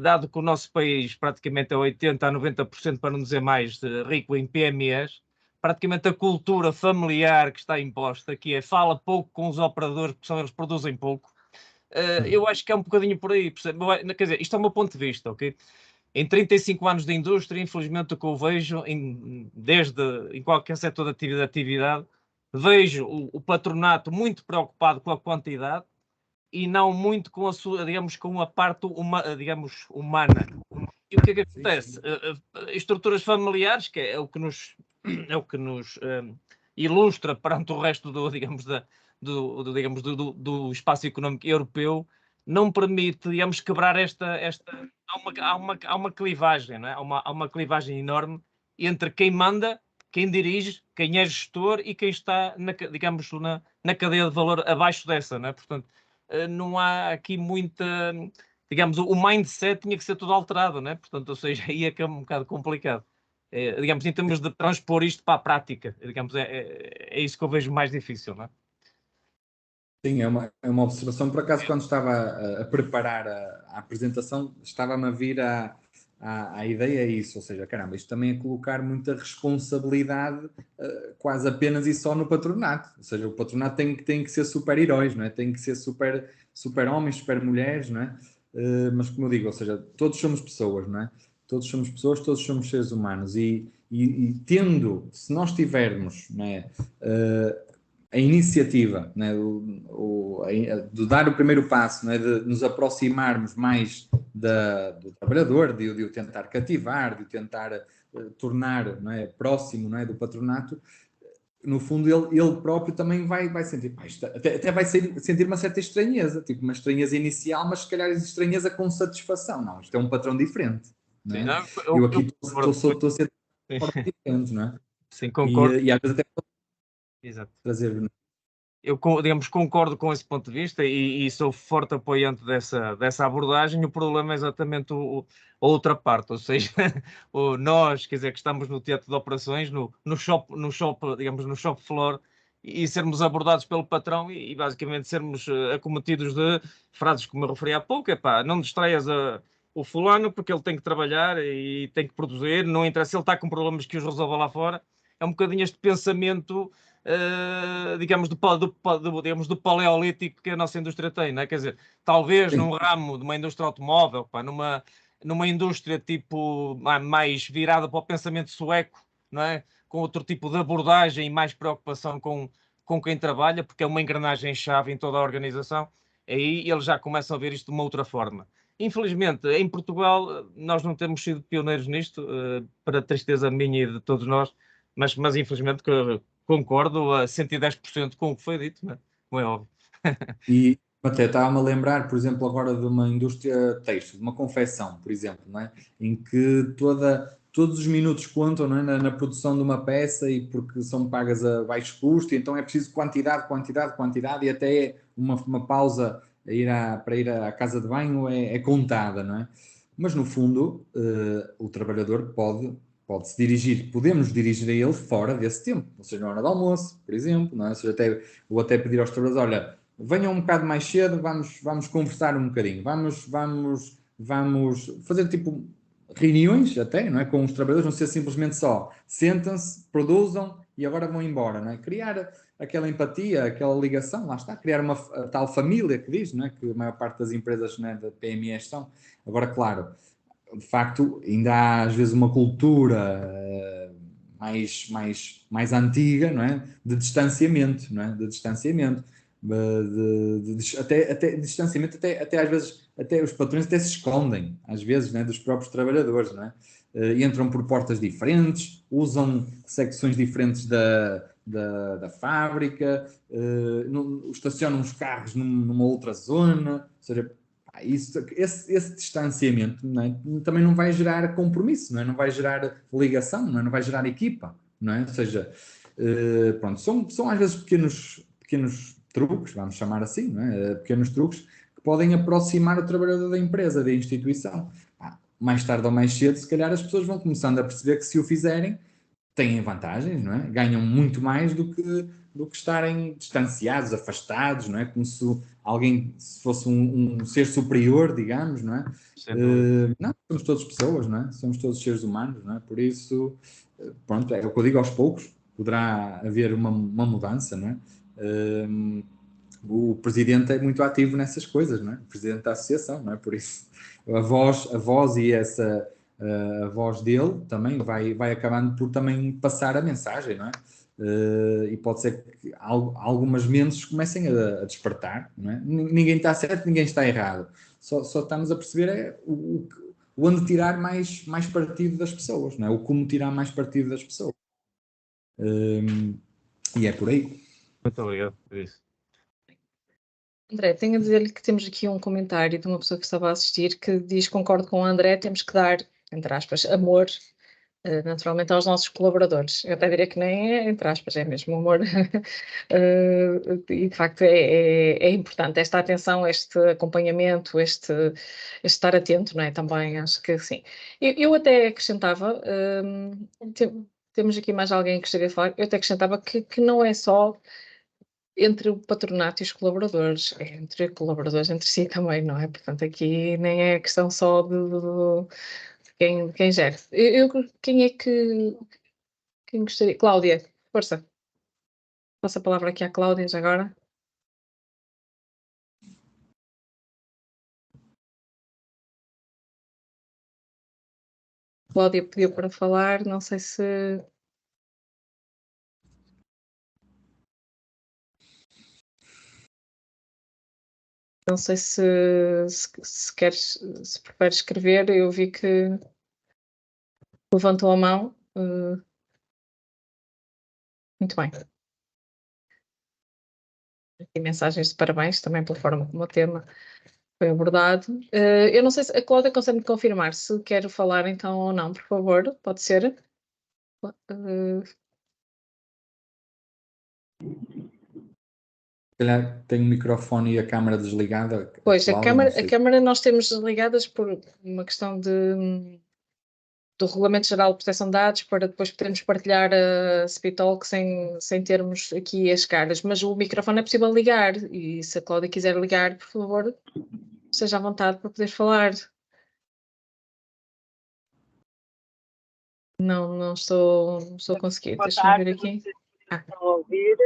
dado que o nosso país praticamente é 80% a 90%, para não dizer mais, rico em PMEs, praticamente a cultura familiar que está imposta, que é fala pouco com os operadores, porque são eles que produzem pouco, eu acho que é um bocadinho por aí, percebe? Quer dizer, isto é o meu ponto de vista, ok? Em 35 anos de indústria, infelizmente o que eu vejo, em qualquer setor de atividade, vejo o patronato muito preocupado com a quantidade e não muito com a sua, digamos, com a parte digamos, humana. E o que é que sim, acontece? Estruturas familiares, que é o que nos nos ilustra perante o resto do espaço económico europeu, não permite, digamos, quebrar há uma clivagem, não é? Há uma clivagem enorme entre quem manda, quem dirige, quem é gestor e quem está, digamos, na cadeia de valor abaixo dessa, não é? Portanto, não há aqui muita, digamos, o mindset tinha que ser todo alterado, não é? Portanto, ou seja, aí é que é um bocado complicado. Digamos, em termos de transpor isto para a prática, digamos, é isso que eu vejo mais difícil, não é? Sim, é uma observação. Por acaso, quando estava a preparar a apresentação, estava-me a vir à ideia isso, ou seja, caramba, isto também é colocar muita responsabilidade quase apenas e só no patronato, ou seja, o patronato tem que ser super-heróis, não é? Tem que ser super-homens, super-mulheres, não é? Mas como eu digo, ou seja, todos somos pessoas, não é? Todos somos pessoas, todos somos seres humanos e tendo, se nós tivermos, não é? A iniciativa, né, de dar o primeiro passo, né, de nos aproximarmos mais do trabalhador, de o tentar cativar, de o tentar tornar, né, próximo, né, do patronato, no fundo ele próprio também vai sentir, até vai sentir uma certa estranheza, tipo uma estranheza inicial, mas se calhar estranheza com satisfação. Não, isto é um patrão diferente. Não é? Sim, não, eu aqui estou a ser diferente, não é? Sim, concordo. E às vezes até Exato. trazer. Eu, digamos, concordo com esse ponto de vista e sou forte apoiante dessa abordagem. O problema é exatamente a outra parte, ou seja, nós, quer dizer, que estamos no teatro de operações, no shop, digamos, no shop floor, e sermos abordados pelo patrão e basicamente sermos acometidos de frases como eu referi há pouco, não distraias o fulano porque ele tem que trabalhar e tem que produzir, não interessa, ele está com problemas que os resolva lá fora. É um bocadinho este pensamento digamos, digamos, do paleolítico que a nossa indústria tem, não é? Quer dizer, talvez num ramo de uma indústria automóvel, numa indústria tipo mais virada para o pensamento sueco, não é? Com outro tipo de abordagem e mais preocupação com quem trabalha, porque é uma engrenagem-chave em toda a organização, aí eles já começam a ver isto de uma outra forma. Infelizmente, em Portugal, nós não temos sido pioneiros nisto, para tristeza minha e de todos nós, mas infelizmente concordo a 110% com o que foi dito, né? Como é óbvio. E até estava-me a lembrar, por exemplo, agora de uma indústria têxtil, de uma confecção, por exemplo, não é? Em que todos os minutos contam, não é? Na produção de uma peça e porque são pagas a baixo custo, e então é preciso quantidade, quantidade, quantidade, e até uma pausa para ir à casa de banho é contada, não é? Mas no fundo, o trabalhador pode-se dirigir, podemos dirigir a ele fora desse tempo, ou seja, na hora do almoço, por exemplo, não é? Ou seja, vou até pedir aos trabalhadores, olha, venham um bocado mais cedo, vamos conversar um bocadinho, vamos fazer tipo reuniões até, não é? Com os trabalhadores, não ser simplesmente só sentam-se, produzam e agora vão embora, não é? Criar aquela empatia, aquela ligação, lá está, criar uma tal família que diz, não é? Que a maior parte das empresas, né, da PME são. Agora, claro, de facto, ainda há às vezes uma cultura mais antiga, não é? De distanciamento, não é? De distanciamento. Até distanciamento, até às vezes, até os patrões até se escondem, às vezes, né, dos próprios trabalhadores, não é? Entram por portas diferentes, usam secções diferentes da fábrica, estacionam os carros numa outra zona, ou seja, esse distanciamento, não é? Também não vai gerar compromisso, não é? Não vai gerar ligação, não é? Não vai gerar equipa, não é? Ou seja, pronto, são às vezes pequenos truques, vamos chamar assim, não é? Pequenos truques que podem aproximar o trabalhador da empresa, da instituição. Mais tarde ou mais cedo, se calhar as pessoas vão começando a perceber que se o fizerem, têm vantagens, não é? Ganham muito mais do que estarem distanciados, afastados, não é? Como se fosse um ser superior, digamos, não é? Não, somos todos pessoas, não é? Somos todos seres humanos, não é? Por isso, pronto, é o que eu digo, aos poucos poderá haver uma mudança, não é? O presidente é muito ativo nessas coisas, não é? O presidente da associação, não é? Por isso, a voz e a voz dele também vai acabando por também passar a mensagem, não é? E pode ser que algumas mentes comecem a despertar, não é? Ninguém está certo, ninguém está errado. Só estamos a perceber onde tirar mais partido das pessoas, não é? O como tirar mais partido das pessoas. E é por aí. Muito obrigado por isso. André, tenho a dizer-lhe que temos aqui um comentário de uma pessoa que estava a assistir que diz: concordo com o André, temos que dar, entre aspas, amor, naturalmente, aos nossos colaboradores. Eu até diria que nem é, entre aspas, é mesmo amor. E de facto é importante esta atenção, este acompanhamento, este estar atento, não é? Também acho que sim. Eu até acrescentava, temos aqui mais alguém que gostaria de falar, eu até acrescentava que não é só entre o patronato e os colaboradores, é entre colaboradores entre si também, não é? Portanto, aqui nem é questão só de quem gera. Quem é que... Quem gostaria? Cláudia, força. Passo a palavra aqui à Cláudia já agora. Cláudia pediu para falar, não sei se... Não sei se queres, se preferes escrever, eu vi que levantou a mão. Muito bem. Aqui mensagens de parabéns também pela forma como o tema foi abordado. Eu não sei se a Cláudia consegue-me confirmar se quer falar então ou não, por favor, pode ser? Se calhar tem o microfone e a câmara desligada. Pois, a Cláudia, não sei. câmara nós temos desligadas por uma questão do Regulamento Geral de Proteção de Dados, para depois podermos partilhar a Speedtalk sem termos aqui as caras, mas o microfone é possível ligar, e se a Cláudia quiser ligar, por favor, seja à vontade para poder falar. Não estou a conseguir, deixa-me ver aqui. Estão a ouvir?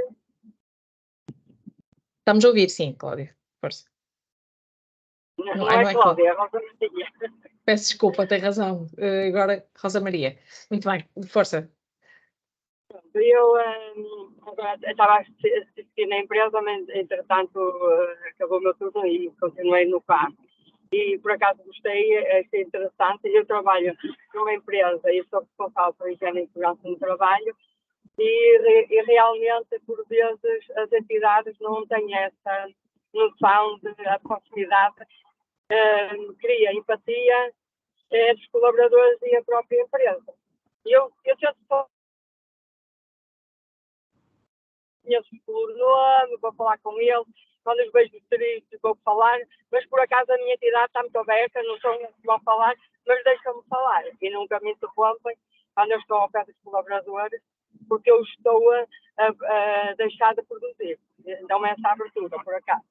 Estamos a ouvir, sim, Cláudia, força. Não é Cláudia, é Rosa Maria. Peço desculpa, tem razão. Agora, Rosa Maria. Muito bem, força. Eu agora estava a assistir na empresa, mas entretanto acabou o meu turno e continuei no carro. E por acaso gostei, achei interessante. Eu trabalho numa empresa e sou responsável por higiene e segurança no trabalho. E realmente, por vezes, as entidades não têm essa noção de a proximidade, cria empatia entre os colaboradores e a própria empresa. Eu tento só conheço por nome, vou falar com eles, quando os vejo tristes vou falar, mas por acaso a minha entidade está muito aberta, não são eles que vão falar, mas deixam-me falar e nunca me interrompem quando eu estou ao pé dos colaboradores, porque eu estou a deixar de produzir. Dão-me essa abertura, por acaso.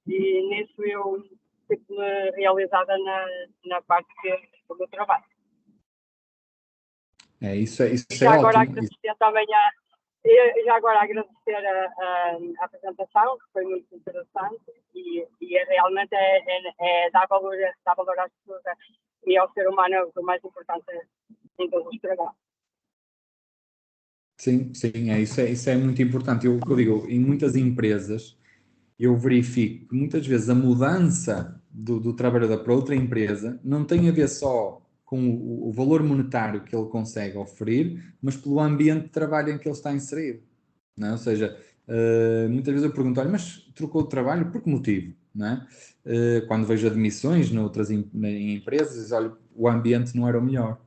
E nisso eu fico-me realizada na parte do meu trabalho. Isso é agora ótimo. Agradecer também já agora agradecer a apresentação, que foi muito interessante e realmente dar valor às pessoas e ao ser humano é o mais importante em todos os trabalhos. Sim, isso é muito importante. Eu digo, em muitas empresas, eu verifico que muitas vezes a mudança do trabalhador para outra empresa não tem a ver só com o valor monetário que ele consegue oferir, mas pelo ambiente de trabalho em que ele está inserido. Não é? Ou seja, muitas vezes eu pergunto, olha, mas trocou de trabalho por que motivo? Não é? Quando vejo admissões em empresas, olha, o ambiente não era o melhor,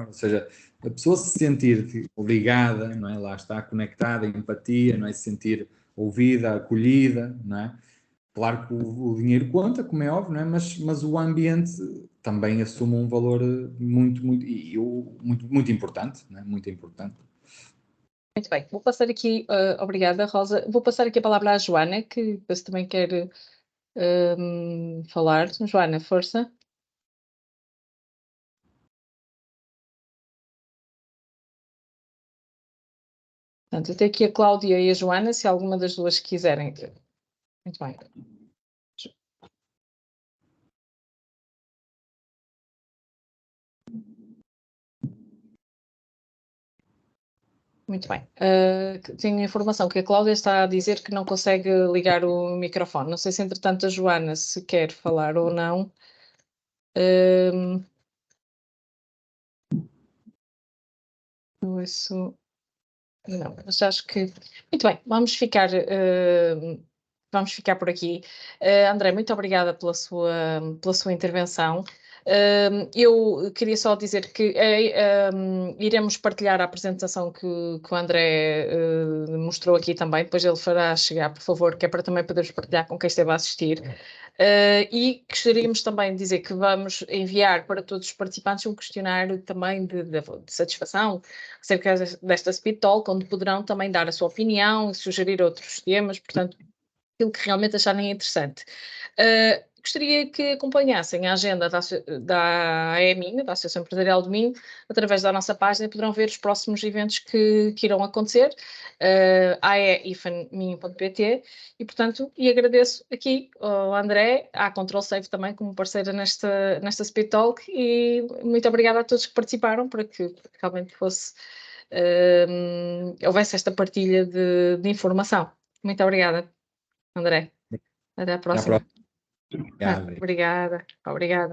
ou seja, a pessoa se sentir ligada, não é? Lá está, conectada, empatia, não é? Se sentir ouvida, acolhida, não é? Claro que o dinheiro conta, como é óbvio, não é? Mas o ambiente também assume um valor muito importante, não é? Muito importante. Muito bem, vou passar aqui, obrigada Rosa, vou passar aqui a palavra à Joana, que depois também quer falar. Joana, força. Portanto, eu tenho aqui a Cláudia e a Joana, se alguma das duas quiserem. Muito bem. Muito bem. Tenho a informação que a Cláudia está a dizer que não consegue ligar o microfone. Não sei se, entretanto, a Joana se quer falar ou não. Isso. Não, mas acho que... Muito bem, vamos ficar por aqui. André, muito obrigada pela sua intervenção. Eu queria só dizer que iremos partilhar a apresentação que o André mostrou aqui também, depois ele fará chegar, por favor, que é para também podermos partilhar com quem esteve a assistir. E gostaríamos também de dizer que vamos enviar para todos os participantes um questionário também de satisfação acerca desta Speed Talk, onde poderão também dar a sua opinião e sugerir outros temas, portanto, aquilo que realmente acharem interessante. Gostaria que acompanhassem a agenda da AEMIN, da Associação Empresarial do Minho, através da nossa página, poderão ver os próximos eventos que irão acontecer, ae-minho.pt, e portanto, agradeço aqui ao André, à Control Safe também, como parceira nesta Speed Talk, e muito obrigada a todos que participaram, para que realmente houvesse esta partilha de informação. Muito obrigada, André. Até à próxima. Obrigado. Obrigada.